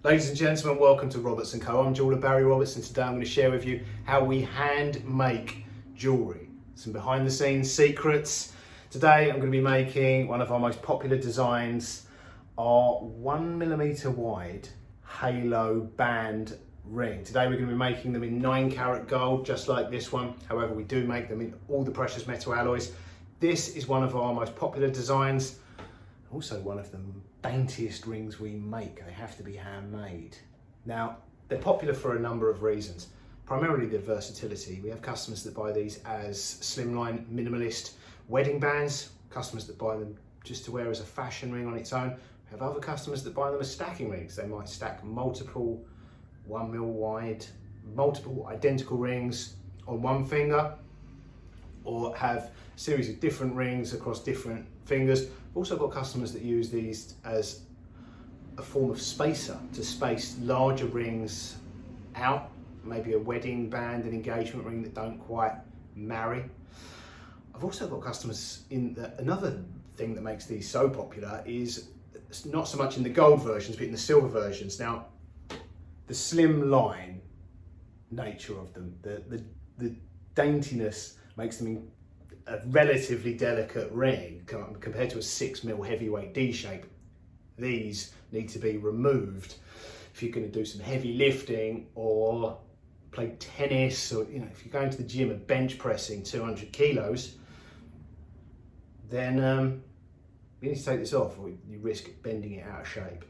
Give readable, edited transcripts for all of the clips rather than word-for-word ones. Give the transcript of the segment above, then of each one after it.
Ladies and gentlemen, welcome to Roberts & Co. I'm jeweller Barry Roberts, and today I'm going to share with you how we hand make jewellery. Some behind the scenes secrets. Today I'm going to be making one of our most popular designs, our 1mm wide halo band ring. Today we're going to be making them in 9-carat gold, just like this one. However, we do make them in all the precious metal alloys. This is one of our most popular designs, also one of the daintiest rings we make. They have to be handmade. Now, they're popular for a number of reasons. Primarily their versatility. We have customers that buy these as slimline minimalist wedding bands, customers that buy them just to wear as a fashion ring on its own. We have other customers that buy them as stacking rings. They might stack multiple 1mm wide, multiple identical rings on one finger, or have a series of different rings across different fingers. We've also got customers that use these as a form of spacer to space larger rings out, maybe a wedding band, an engagement ring that don't quite marry. I've also got customers another thing that makes these so popular is not so much in the gold versions, but in the silver versions. Now, the slim line nature of them, the daintiness makes them a relatively delicate ring compared to a 6mm heavyweight D shape. These need to be removed if you're going to do some heavy lifting or play tennis, or if you're going to the gym and bench pressing 200 kilos, then you need to take this off, or you risk bending it out of shape.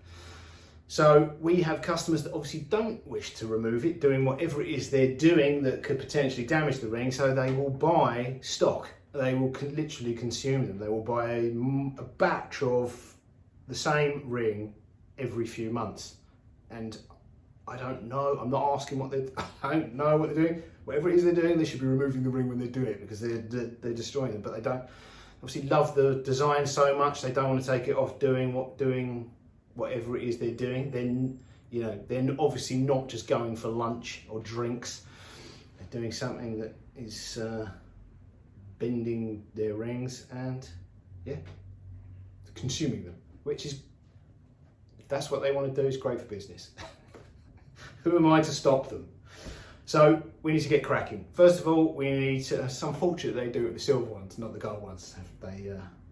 So we have customers that obviously don't wish to remove it, doing whatever it is they're doing that could potentially damage the ring, so they will buy stock. They will literally consume them. They will buy a batch of the same ring every few months. And I don't know, I'm not asking I don't know what they're doing. Whatever it is they're doing, they should be removing the ring when they do it, because they're destroying them. But they don't obviously love the design so much, they don't want to take it off doing whatever it is they're doing. Then, they're obviously not just going for lunch or drinks. They're doing something that is bending their rings and consuming them, which is, if that's what they want to do, is great for business. Who am I to stop them? So we need to get cracking. First of all, we need to, it's unfortunate they do it with the silver ones, not the gold ones.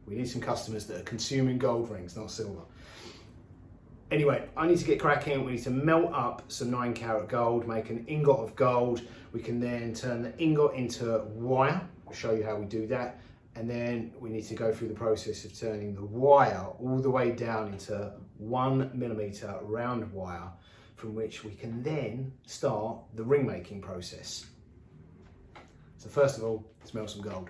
We need some customers that are consuming gold rings, not silver. Anyway, I need to get cracking. We need to melt up some 9-carat gold, make an ingot of gold. We can then turn the ingot into wire. I'll show you how we do that. And then we need to go through the process of turning the wire all the way down into 1mm round wire, from which we can then start the ring making process. So first of all, smell some gold.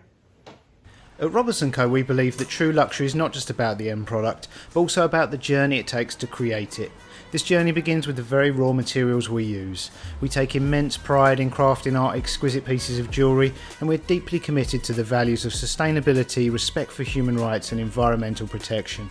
At Roberts & Co, we believe that true luxury is not just about the end product, but also about the journey it takes to create it. This journey begins with the very raw materials we use. We take immense pride in crafting our exquisite pieces of jewellery, and we're deeply committed to the values of sustainability, respect for human rights and environmental protection.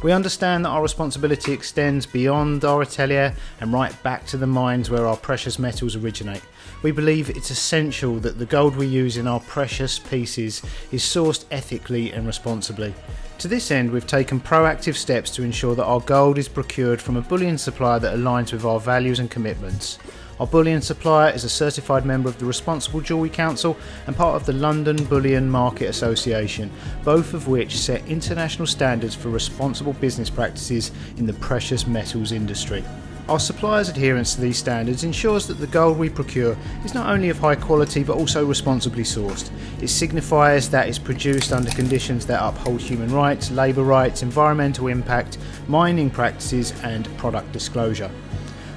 We understand that our responsibility extends beyond our atelier and right back to the mines where our precious metals originate. We believe it's essential that the gold we use in our precious pieces is sourced ethically and responsibly. To this end, we've taken proactive steps to ensure that our gold is procured from a bullion supplier that aligns with our values and commitments. Our bullion supplier is a certified member of the Responsible Jewellery Council and part of the London Bullion Market Association, both of which set international standards for responsible business practices in the precious metals industry. Our supplier's adherence to these standards ensures that the gold we procure is not only of high quality but also responsibly sourced. It signifies that it's produced under conditions that uphold human rights, labour rights, environmental impact, mining practices and product disclosure.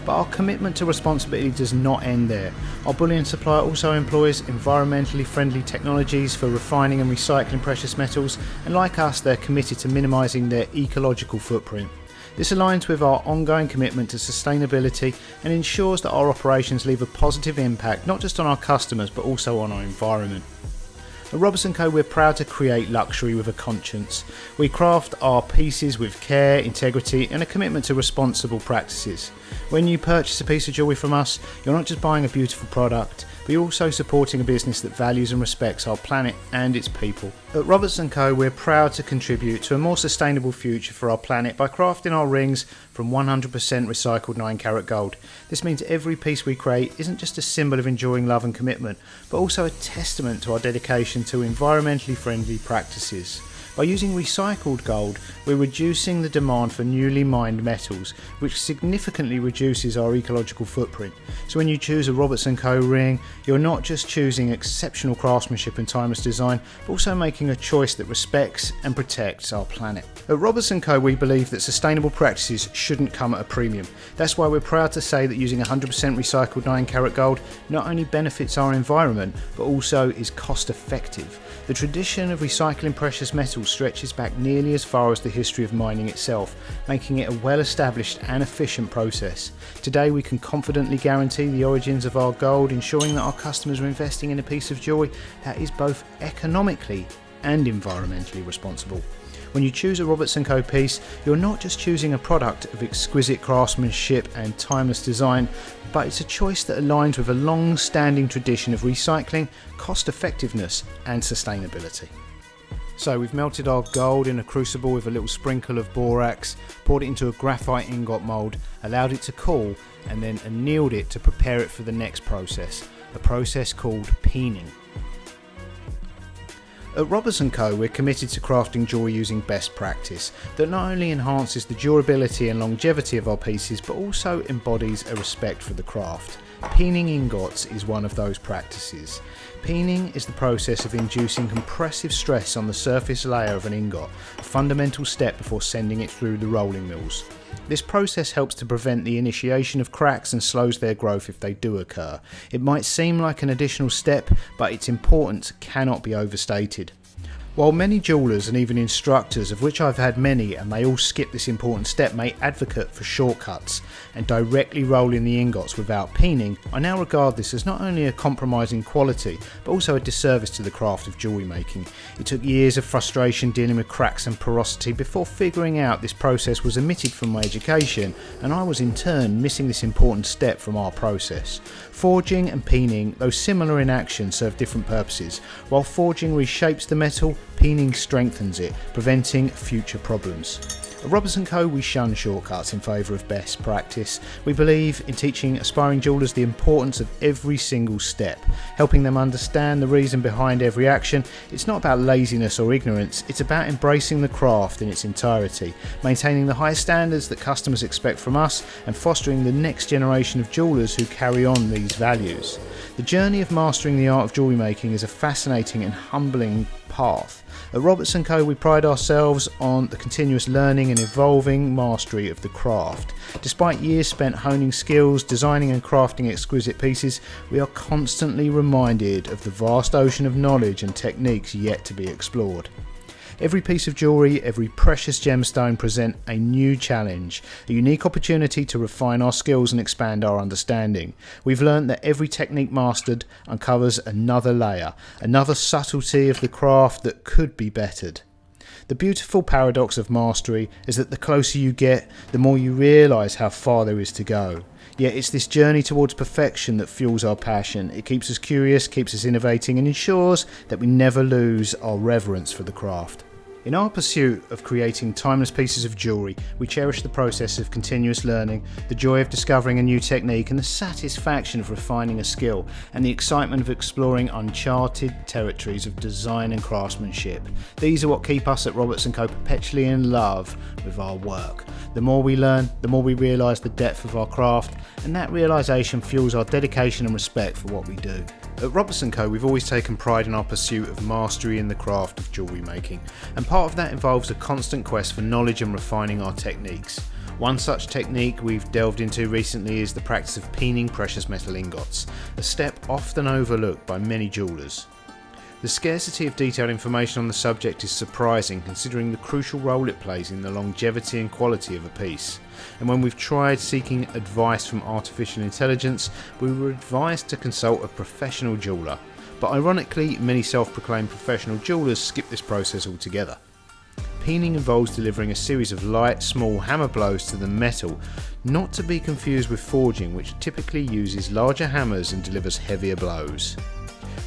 But our commitment to responsibility does not end there. Our bullion supplier also employs environmentally friendly technologies for refining and recycling precious metals, and like us, they're committed to minimising their ecological footprint. This aligns with our ongoing commitment to sustainability and ensures that our operations leave a positive impact not just on our customers but also on our environment. At Roberts & Co, we're proud to create luxury with a conscience. We craft our pieces with care, integrity and a commitment to responsible practices. When you purchase a piece of jewellery from us, you're not just buying a beautiful product, but you're also supporting a business that values and respects our planet and its people. At Roberts & Co, we're proud to contribute to a more sustainable future for our planet by crafting our rings from 100% recycled 9-carat gold. This means every piece we create isn't just a symbol of enjoying love and commitment, but also a testament to our dedication to environmentally friendly practices. By using recycled gold, we're reducing the demand for newly mined metals, which significantly reduces our ecological footprint. So when you choose a Roberts & Co ring, you're not just choosing exceptional craftsmanship and timeless design, but also making a choice that respects and protects our planet. At Roberts & Co, we believe that sustainable practices shouldn't come at a premium. That's why we're proud to say that using 100% recycled 9-carat gold not only benefits our environment, but also is cost effective. The tradition of recycling precious metals stretches back nearly as far as the history of mining itself, making it a well-established and efficient process. Today we can confidently guarantee the origins of our gold, ensuring that our customers are investing in a piece of jewellery that is both economically and environmentally responsible. When you choose a Roberts & Co piece, you're not just choosing a product of exquisite craftsmanship and timeless design, but it's a choice that aligns with a long-standing tradition of recycling, cost-effectiveness and sustainability. So we've melted our gold in a crucible with a little sprinkle of borax, poured it into a graphite ingot mould, allowed it to cool, and then annealed it to prepare it for the next process, a process called peening. At Roberts & Co, we're committed to crafting jewellery using best practice that not only enhances the durability and longevity of our pieces, but also embodies a respect for the craft. Peening ingots is one of those practices. Peening is the process of inducing compressive stress on the surface layer of an ingot, a fundamental step before sending it through the rolling mills. This process helps to prevent the initiation of cracks and slows their growth if they do occur. It might seem like an additional step, but its importance cannot be overstated. While many jewellers and even instructors, of which I've had many and they all skip this important step, may advocate for shortcuts and directly rolling the ingots without peening, I now regard this as not only a compromise in quality, but also a disservice to the craft of jewellery making. It took years of frustration dealing with cracks and porosity before figuring out this process was omitted from my education, and I was in turn missing this important step from our process. Forging and peening, though similar in action, serve different purposes. While forging reshapes the metal, peening strengthens it, preventing future problems. At Roberts & Co we shun shortcuts in favour of best practice. We believe in teaching aspiring jewellers the importance of every single step, helping them understand the reason behind every action. It's not about laziness or ignorance, it's about embracing the craft in its entirety, maintaining the high standards that customers expect from us and fostering the next generation of jewellers who carry on these values. The journey of mastering the art of jewellery making is a fascinating and humbling path. At Roberts & Co we pride ourselves on the continuous learning and evolving mastery of the craft. Despite years spent honing skills, designing and crafting exquisite pieces, we are constantly reminded of the vast ocean of knowledge and techniques yet to be explored. Every piece of jewellery, every precious gemstone present a new challenge, a unique opportunity to refine our skills and expand our understanding. We've learned that every technique mastered uncovers another layer, another subtlety of the craft that could be bettered. The beautiful paradox of mastery is that the closer you get, the more you realise how far there is to go. Yet it's this journey towards perfection that fuels our passion. It keeps us curious, keeps us innovating, and ensures that we never lose our reverence for the craft. In our pursuit of creating timeless pieces of jewellery, we cherish the process of continuous learning, the joy of discovering a new technique and the satisfaction of refining a skill, and the excitement of exploring uncharted territories of design and craftsmanship. These are what keep us at Roberts & Co perpetually in love with our work. The more we learn, the more we realise the depth of our craft, and that realisation fuels our dedication and respect for what we do. At Roberts & Co we've always taken pride in our pursuit of mastery in the craft of jewellery making, and part of that involves a constant quest for knowledge and refining our techniques. One such technique we've delved into recently is the practice of peening precious metal ingots, a step often overlooked by many jewellers. The scarcity of detailed information on the subject is surprising considering the crucial role it plays in the longevity and quality of a piece. And when we've tried seeking advice from artificial intelligence, we were advised to consult a professional jeweller. But ironically, many self-proclaimed professional jewellers skip this process altogether. Peening involves delivering a series of light, small hammer blows to the metal, not to be confused with forging, which typically uses larger hammers and delivers heavier blows.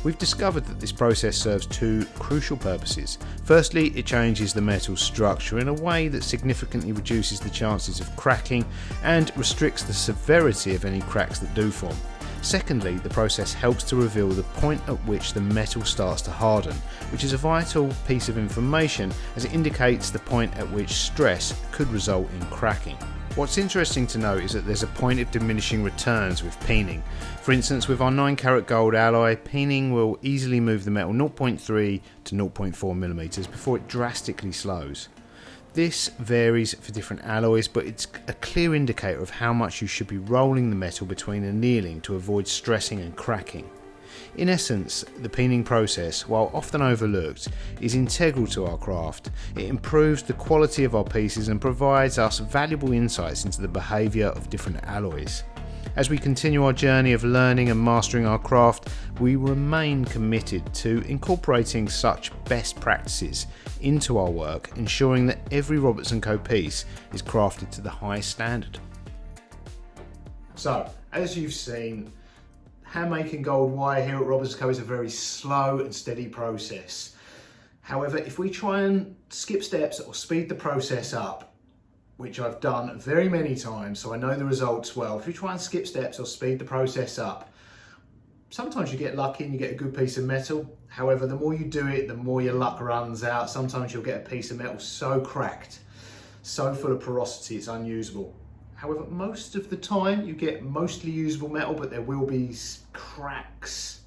We've discovered that this process serves two crucial purposes. Firstly, it changes the metal's structure in a way that significantly reduces the chances of cracking and restricts the severity of any cracks that do form. Secondly, the process helps to reveal the point at which the metal starts to harden, which is a vital piece of information as it indicates the point at which stress could result in cracking. What's interesting to note is that there's a point of diminishing returns with peening. For instance, with our 9-carat gold alloy, peening will easily move the metal 0.3 to 0.4mm before it drastically slows. This varies for different alloys, but it's a clear indicator of how much you should be rolling the metal between annealing to avoid stressing and cracking. In essence, the peening process, while often overlooked, is integral to our craft. It improves the quality of our pieces and provides us valuable insights into the behaviour of different alloys. As we continue our journey of learning and mastering our craft, we remain committed to incorporating such best practices into our work, ensuring that every Roberts & Co piece is crafted to the highest standard. So, as you've seen, hand making gold wire here at Roberts & Co is a very slow and steady process. However, if we try and skip steps or speed the process up, which I've done very many times, so I know the results well. If you try and skip steps or speed the process up, sometimes you get lucky and you get a good piece of metal. However, the more you do it, the more your luck runs out. Sometimes you'll get a piece of metal so cracked, so full of porosity, it's unusable. However, most of the time you get mostly usable metal, but there will be cracks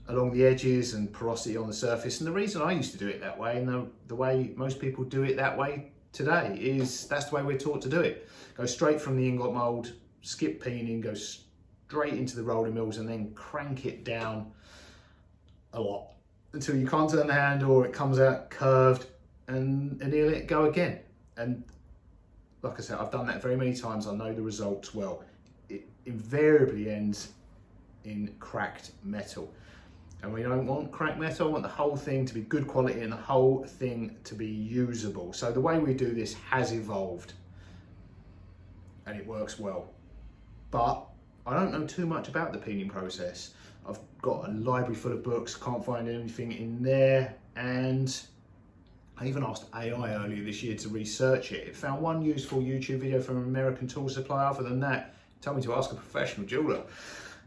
along the edges and porosity on the surface. And the reason I used to do it that way, and the way most people do it that way today, is that's the way we're taught to do it. Go straight from the ingot mould, skip peening, go straight into the rolling mills and then crank it down a lot until you can't turn the handle or it comes out curved, and anneal it, go again. And like I said, I've done that very many times. I know the results well. It invariably ends in cracked metal. And we don't want cracked metal, I want the whole thing to be good quality and the whole thing to be usable. So the way we do this has evolved and it works well. But I don't know too much about the peening process. I've got a library full of books, can't find anything in there, and I even asked AI earlier this year to research it. It found one useful YouTube video from an American tool supplier. Other than that, it told me to ask a professional jeweller.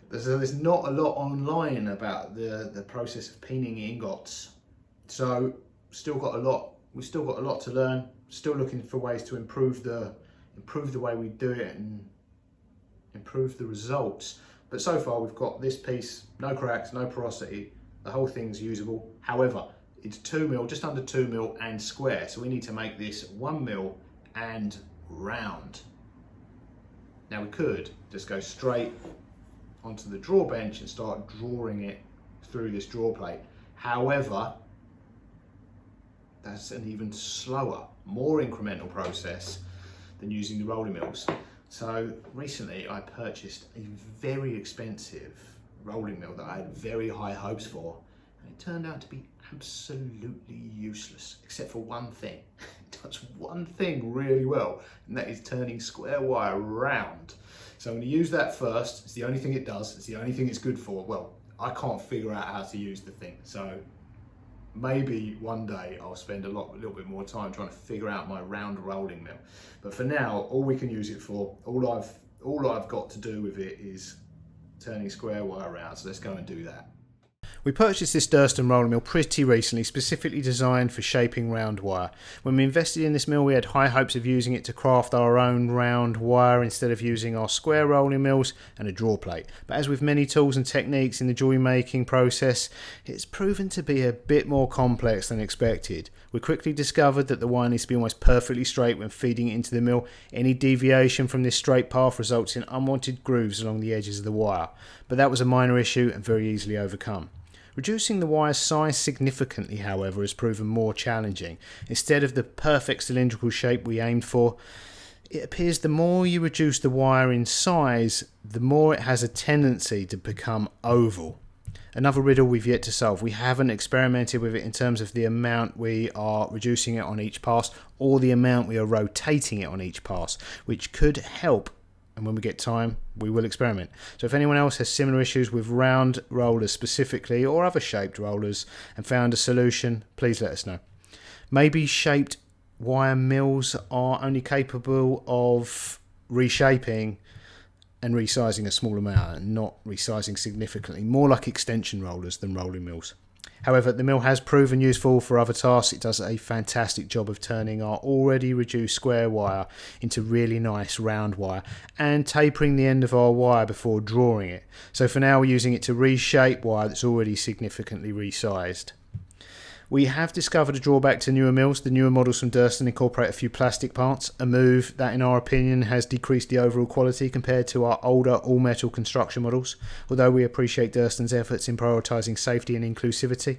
There's not a lot online about the process of peening ingots. So we've still got a lot to learn. Still looking for ways to improve the way we do it and improve the results. But so far we've got this piece, no cracks, no porosity, the whole thing's usable. However, it's 2mm, just under 2mm and square. So we need to make this 1mm and round. Now we could just go straight onto the draw bench and start drawing it through this draw plate. However, that's an even slower, more incremental process than using the rolling mills. So recently I purchased a very expensive rolling mill that I had very high hopes for, and it turned out to be absolutely useless, except for one thing. It does one thing really well, and that is turning square wire round. So I'm going to use that first. It's the only thing it does. It's the only thing it's good for. Well, I can't figure out how to use the thing. So maybe one day I'll spend a little bit more time trying to figure out my round rolling mill. But for now, all we can use it for, all I've got to do with it is turning square wire around. So let's go and do that. We purchased this Durston rolling mill pretty recently, specifically designed for shaping round wire. When we invested in this mill, we had high hopes of using it to craft our own round wire instead of using our square rolling mills and a draw plate. But as with many tools and techniques in the jewellery making process, it's proven to be a bit more complex than expected. We quickly discovered that the wire needs to be almost perfectly straight when feeding it into the mill. Any deviation from this straight path results in unwanted grooves along the edges of the wire. But that was a minor issue and very easily overcome. Reducing the wire's size significantly, however, has proven more challenging. Instead of the perfect cylindrical shape we aimed for, it appears the more you reduce the wire in size, the more it has a tendency to become oval. Another riddle we've yet to solve. We haven't experimented with it in terms of the amount we are reducing it on each pass or the amount we are rotating it on each pass, which could help and when we get time, we will experiment. So if anyone else has similar issues with round rollers specifically, or other shaped rollers, and found a solution, please let us know. Maybe shaped wire mills are only capable of reshaping and resizing a small amount, and not resizing significantly, more like extension rollers than rolling mills. However, the mill has proven useful for other tasks. It does a fantastic job of turning our already reduced square wire into really nice round wire, and tapering the end of our wire before drawing it. So for now, we're using it to reshape wire that's already significantly resized. We have discovered a drawback to newer mills. The newer models from Durston incorporate a few plastic parts, a move that in our opinion has decreased the overall quality compared to our older all-metal construction models, although we appreciate Durston's efforts in prioritising safety and inclusivity,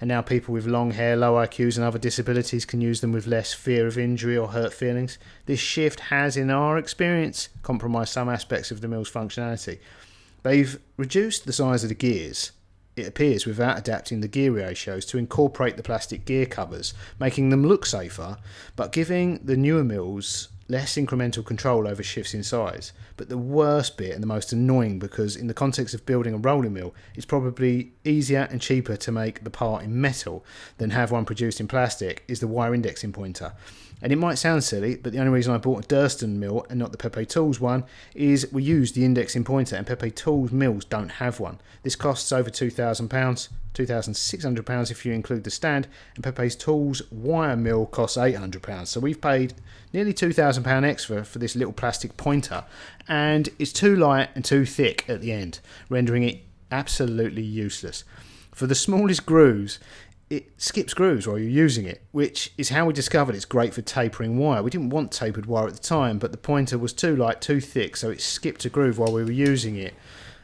and now people with long hair, low IQs and other disabilities can use them with less fear of injury or hurt feelings. This shift has, in our experience, compromised some aspects of the mill's functionality. They've reduced the size of the gears, it appears, without adapting the gear ratios to incorporate the plastic gear covers, making them look safer, but giving the newer mills less incremental control over shifts in size. But the worst bit, and the most annoying, because in the context of building a rolling mill, it's probably easier and cheaper to make the part in metal than have one produced in plastic, is the wire indexing pointer. And it might sound silly, but the only reason I bought a Durston mill and not the Pepe Tools one is we use the indexing pointer, and Pepe Tools mills don't have one. This costs over £2,000, £2,600 if you include the stand, and Pepe's Tools wire mill costs £800. So we've paid nearly £2,000 extra for this little plastic pointer, and it's too light and too thick at the end, rendering it absolutely useless. For the smallest grooves, it skips grooves while you're using it, which is how we discovered it's great for tapering wire. We didn't want tapered wire at the time, but the pointer was too light, too thick, so it skipped a groove while we were using it.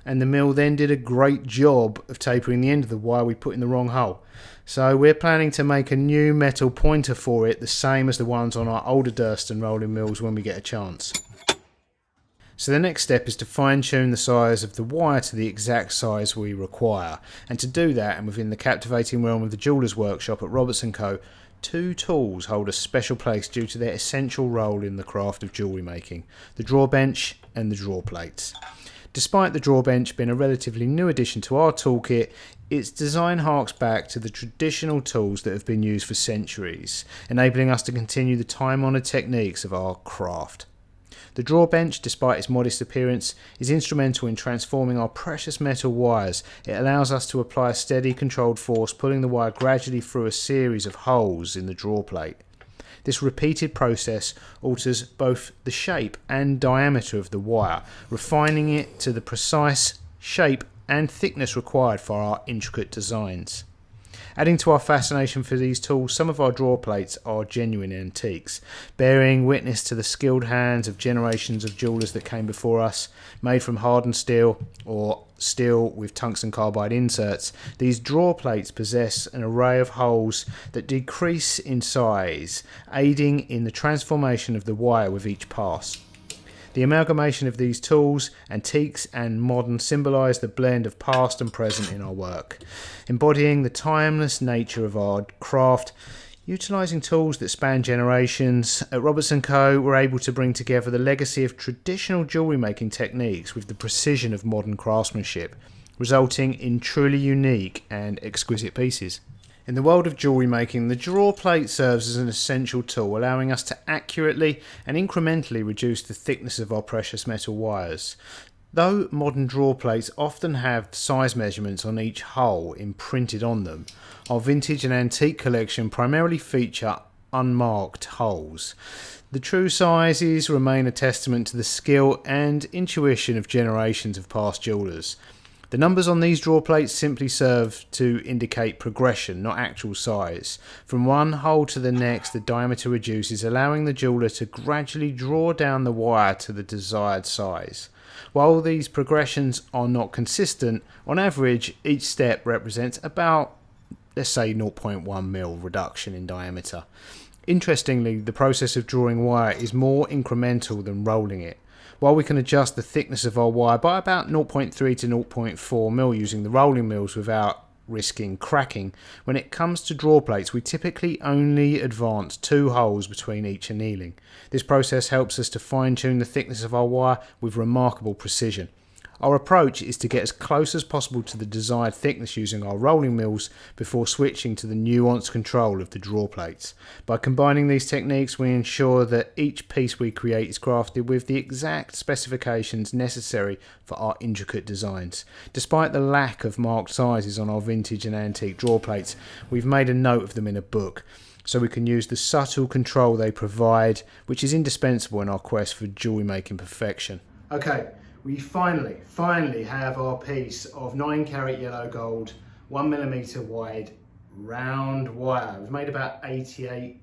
And the mill then did a great job of tapering the end of the wire we put in the wrong hole. So we're planning to make a new metal pointer for it, the same as the ones on our older Durston rolling mills when we get a chance. So the next step is to fine tune the size of the wire to the exact size we require. And to do that, and within the captivating realm of the Jeweller's Workshop at Roberts & Co, two tools hold a special place due to their essential role in the craft of jewellery making: the draw bench and the draw plates. Despite the draw bench being a relatively new addition to our toolkit, its design harks back to the traditional tools that have been used for centuries, enabling us to continue the time-honoured techniques of our craft. The draw bench, despite its modest appearance, is instrumental in transforming our precious metal wires. It allows us to apply a steady, controlled force, pulling the wire gradually through a series of holes in the draw plate. This repeated process alters both the shape and diameter of the wire, refining it to the precise shape and thickness required for our intricate designs. Adding to our fascination for these tools, some of our draw plates are genuine antiques, bearing witness to the skilled hands of generations of jewellers that came before us. Made from hardened steel or steel with tungsten carbide inserts, these draw plates possess an array of holes that decrease in size, aiding in the transformation of the wire with each pass. The amalgamation of these tools, antiques and modern, symbolise the blend of past and present in our work, embodying the timeless nature of our craft. Utilising tools that span generations, at Roberts & Co we're able to bring together the legacy of traditional jewellery making techniques with the precision of modern craftsmanship, resulting in truly unique and exquisite pieces. In the world of jewellery making, the draw plate serves as an essential tool, allowing us to accurately and incrementally reduce the thickness of our precious metal wires. Though modern draw plates often have size measurements on each hole imprinted on them, our vintage and antique collection primarily feature unmarked holes. The true sizes remain a testament to the skill and intuition of generations of past jewellers. The numbers on these draw plates simply serve to indicate progression, not actual size. From one hole to the next, the diameter reduces, allowing the jeweller to gradually draw down the wire to the desired size. While these progressions are not consistent, on average, each step represents about, let's say, 0.1mm reduction in diameter. Interestingly, the process of drawing wire is more incremental than rolling it. While we can adjust the thickness of our wire by about 0.3 to 0.4mm using the rolling mills without risking cracking. When it comes to draw plates, we typically only advance 2 holes between each annealing. This process helps us to fine-tune the thickness of our wire with remarkable precision. Our approach is to get as close as possible to the desired thickness using our rolling mills before switching to the nuanced control of the draw plates. By combining these techniques, we ensure that each piece we create is crafted with the exact specifications necessary for our intricate designs. Despite the lack of marked sizes on our vintage and antique draw plates, we've made a note of them in a book, so we can use the subtle control they provide, which is indispensable in our quest for jewellery making perfection. Okay. We finally have our piece of 9 carat yellow gold, 1mm wide, round wire. We've made about 88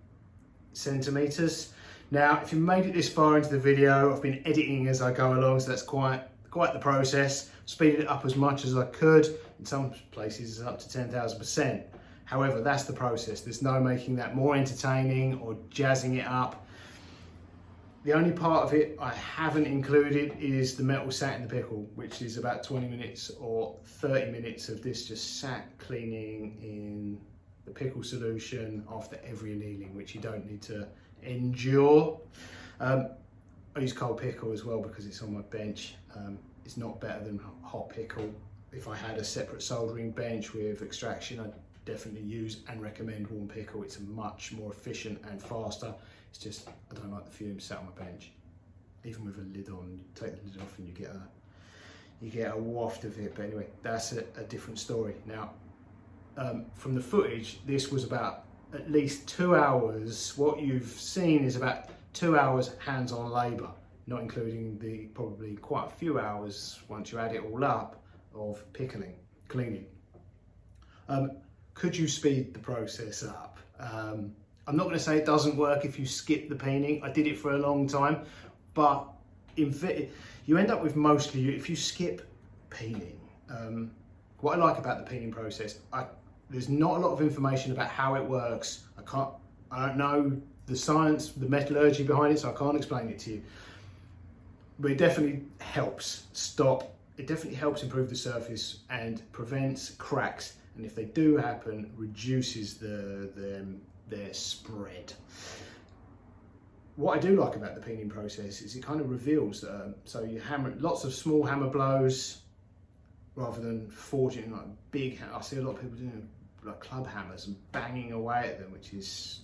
centimeters. Now, if you've made it this far into the video, I've been editing as I go along, so that's quite the process. Speeded it up as much as I could. In some places, it's up to 10,000%. However, that's the process. There's no making that more entertaining or jazzing it up. The only part of it I haven't included is the metal sat in the pickle, which is about 20 minutes or 30 minutes of this just sat cleaning in the pickle solution after every annealing, which you don't need to endure. I use cold pickle as well because it's on my bench. It's not better than hot pickle. If I had a separate soldering bench with extraction, I'd definitely use and recommend warm pickle. It's much more efficient and faster. It's just, I don't like the fumes sat on my bench. Even with a lid on, you take the lid off and you get a waft of it. But anyway, that's a different story. Now, from the footage, this was about at least 2 hours. What you've seen is about 2 hours hands-on labour, not including the probably quite a few hours once you add it all up of pickling, cleaning. Could you speed the process up? I'm not going to say it doesn't work if you skip the peening. I did it for a long time, but you end up with mostly, if you skip peening, what I like about the peening process, there's not a lot of information about how it works. I don't know the science, the metallurgy behind it, so I can't explain it to you. But it definitely helps it definitely helps improve the surface and prevents cracks. And if they do happen, reduces their spread. What I do like about the peening process is it kind of reveals, so you hammer lots of small hammer blows rather than forging like big. I see a lot of people doing like club hammers and banging away at them, which is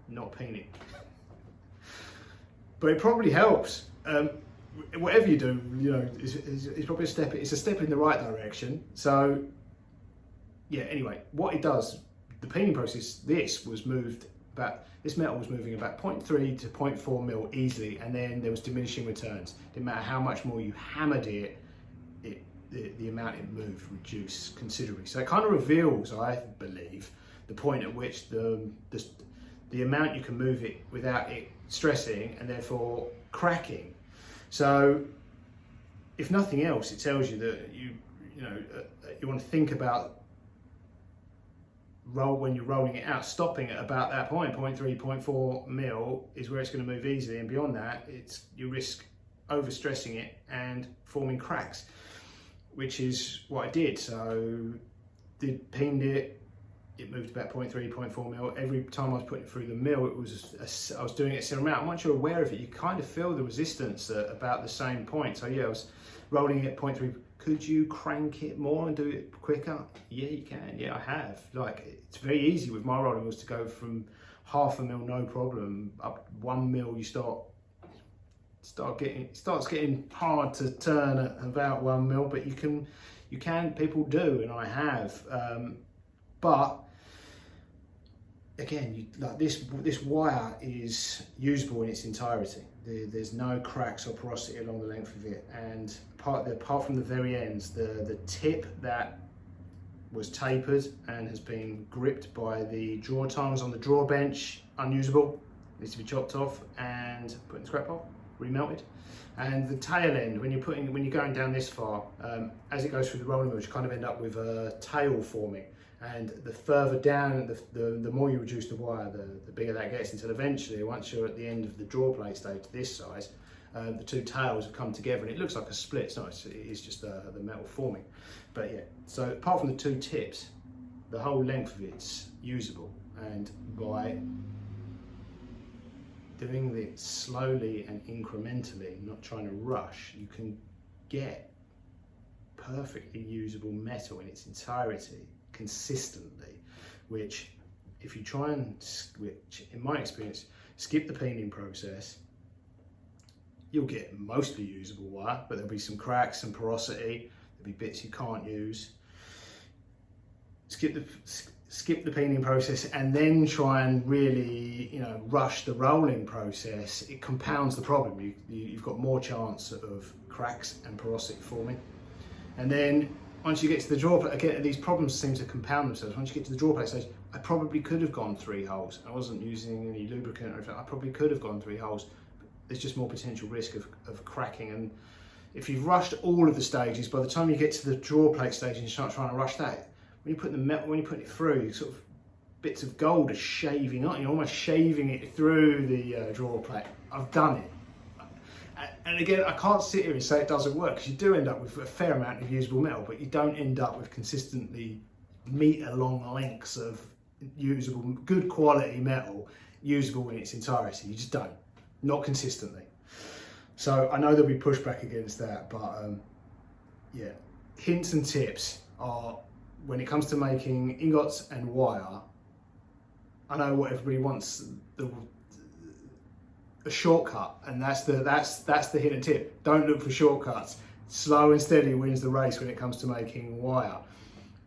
not peening. But it probably helps. Whatever you do, you know, it's probably a step. It's a step in the right direction. So yeah. Anyway, what it does. The peening process, this metal was moving about 0.3 to 0.4 mil easily, and then there was diminishing returns. Didn't matter how much more you hammered it, the amount it moved reduced considerably. So it kind of reveals, I believe, the point at which the amount you can move it without it stressing and therefore cracking. So if nothing else, it tells you that you want to think about when you're rolling it out, stopping at about that point, 0.3, 0.4 mil is where it's going to move easily, and beyond that, you risk overstressing it and forming cracks, which is what I did. So peened it, it moved about 0.3, 0.4 mil. Every time I was putting it through the mill, I was doing it a similar amount. And once you're aware of it, you kind of feel the resistance at about the same point. So yeah, I was rolling it at 0.3. Could you crank it more and do it quicker? Yeah, you can. Yeah, I have. Like, it's very easy with my rolling mills to go from half a mil, no problem, up 1 mil. You it starts getting hard to turn at about 1 mil, but you can. People do, and I have. But again, like this wire is usable in its entirety. There's no cracks or porosity along the length of it, and apart from the very ends, the tip that was tapered and has been gripped by the drawer tongs on the drawer bench, unusable, needs to be chopped off and put in the scrap pile, remelted. And the tail end, when you're going down this far, as it goes through the rolling mill, you kind of end up with a tail forming. And the further down, the more you reduce the wire, the bigger that gets, until eventually, once you're at the end of the drawer plate stage, this size, the two tails have come together and it looks like a split. It's not, it's just the metal forming. But yeah, so apart from the two tips, the whole length of it's usable, and by doing it slowly and incrementally, not trying to rush, you can get perfectly usable metal in its entirety consistently, which if you try and, which in my experience, skip the peening process, you'll get mostly usable wire, but there'll be some cracks, some porosity, there'll be bits you can't use. Skip the peening process and then try and really, you know, rush the rolling process. It compounds the problem. You've got more chance of cracks and porosity forming. And then once you get to the draw plate, again, these problems seem to compound themselves. Once you get to the draw plate stage, I probably could have gone 3 holes. I wasn't using any lubricant or anything. I probably could have gone 3 holes. But there's just more potential risk of cracking. And if you've rushed all of the stages, by the time you get to the draw plate stage and you start trying to rush that, when you put the metal, when you put it through, sort of bits of gold are shaving up. You're almost shaving it through the draw plate. I've done it. And again, I can't sit here and say it doesn't work, because you do end up with a fair amount of usable metal, but you don't end up with consistently metre-long lengths of usable, good quality metal, usable in its entirety. You just don't. Not consistently. So I know there'll be pushback against that, but yeah, hints and tips are, when it comes to making ingots and wire, I know what everybody wants, a shortcut, and that's the hidden tip. Don't look for shortcuts. Slow and steady wins the race when it comes to making wire.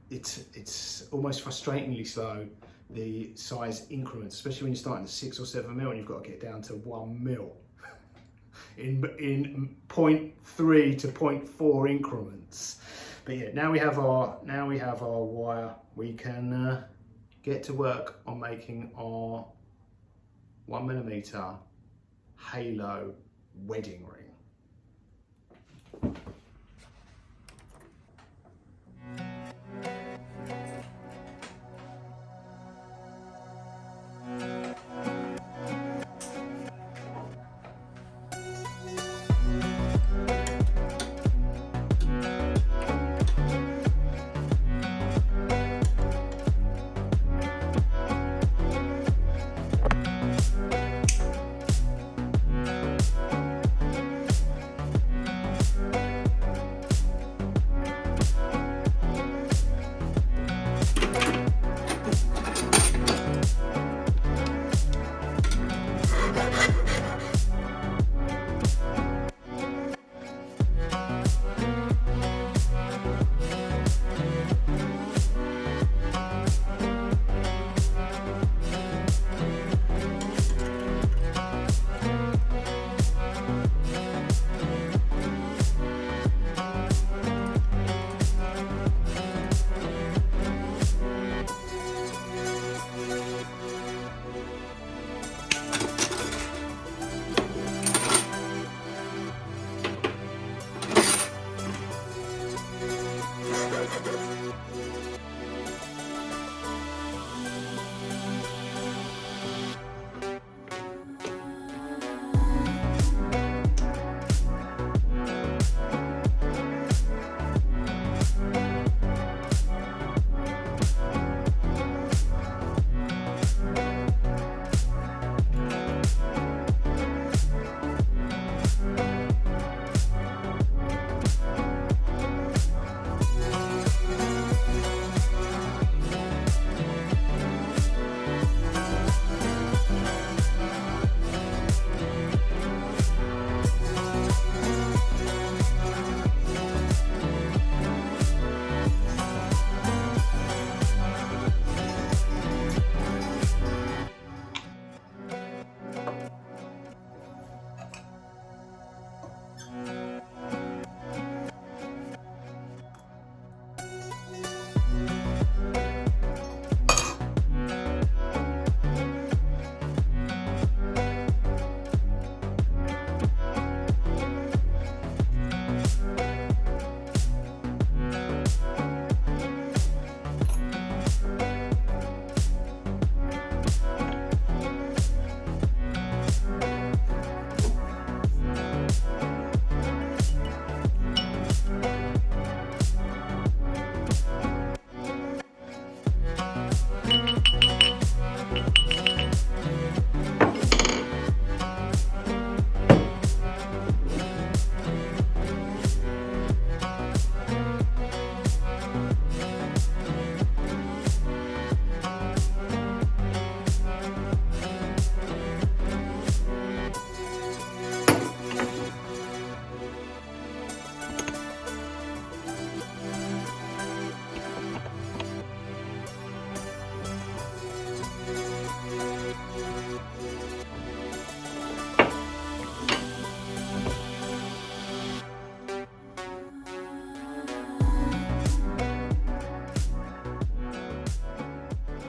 It's almost frustratingly slow, the size increments, especially when you're starting at 6 or 7 mil and you've got to get down to 1 mil in 0.3 to 0.4 increments. But yeah, now we have our wire. We can get to work on making our 1mm halo wedding ring.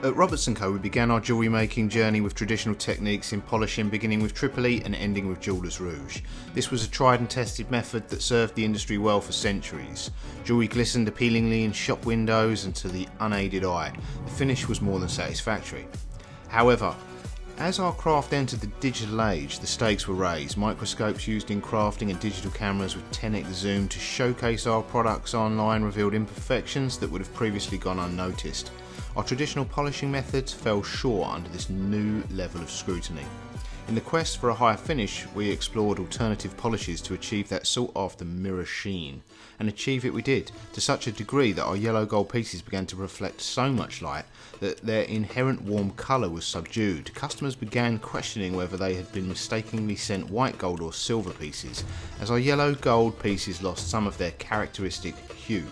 At Roberts & Co we began our jewellery making journey with traditional techniques in polishing, beginning with Triple E and ending with Jeweller's Rouge. This was a tried and tested method that served the industry well for centuries. Jewellery glistened appealingly in shop windows and to the unaided eye. The finish was more than satisfactory. However, as our craft entered the digital age, the stakes were raised. Microscopes used in crafting and digital cameras with 10x zoom to showcase our products online revealed imperfections that would have previously gone unnoticed. Our traditional polishing methods fell short under this new level of scrutiny. In the quest for a higher finish, we explored alternative polishes to achieve that sought after mirror sheen. And achieve it we did, to such a degree that our yellow gold pieces began to reflect so much light that their inherent warm colour was subdued. Customers began questioning whether they had been mistakenly sent white gold or silver pieces, as our yellow gold pieces lost some of their characteristic hue.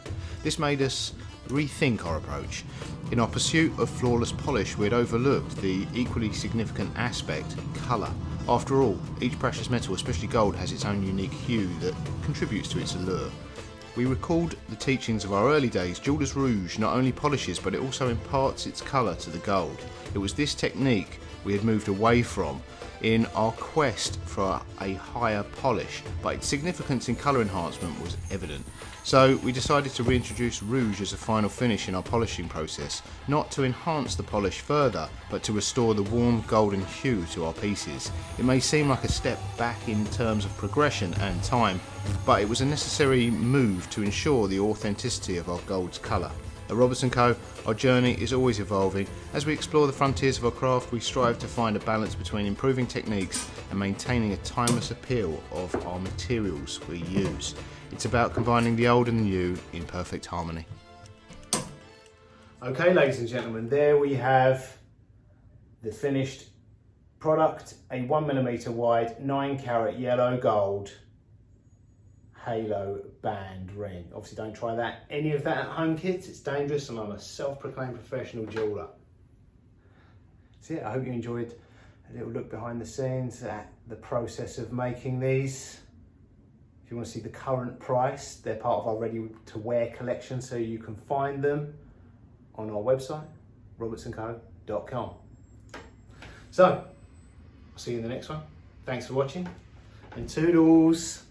This made us rethink our approach. In our pursuit of flawless polish, we had overlooked the equally significant aspect, colour. After all, each precious metal, especially gold, has its own unique hue that contributes to its allure. We recalled the teachings of our early days. Jewelle's Rouge not only polishes, but it also imparts its colour to the gold. It was this technique we had moved away from in our quest for a higher polish, but its significance in colour enhancement was evident. So we decided to reintroduce Rouge as a final finish in our polishing process, not to enhance the polish further, but to restore the warm golden hue to our pieces. It may seem like a step back in terms of progression and time, but it was a necessary move to ensure the authenticity of our gold's colour. At Roberts & Co, our journey is always evolving. As we explore the frontiers of our craft, we strive to find a balance between improving techniques and maintaining a timeless appeal of our materials we use. It's about combining the old and the new in perfect harmony. Okay, ladies and gentlemen, there we have the finished product, a 1mm wide 9-carat yellow gold halo band ring. Obviously don't try any of that at home, kids. It's dangerous, and I'm a self-proclaimed professional jeweller. So yeah, I hope you enjoyed a little look behind the scenes at the process of making these. If you want to see the current price, they're part of our ready to wear collection, so you can find them on our website, robertsandco.com. So I'll see you in the next one. Thanks for watching, and toodles.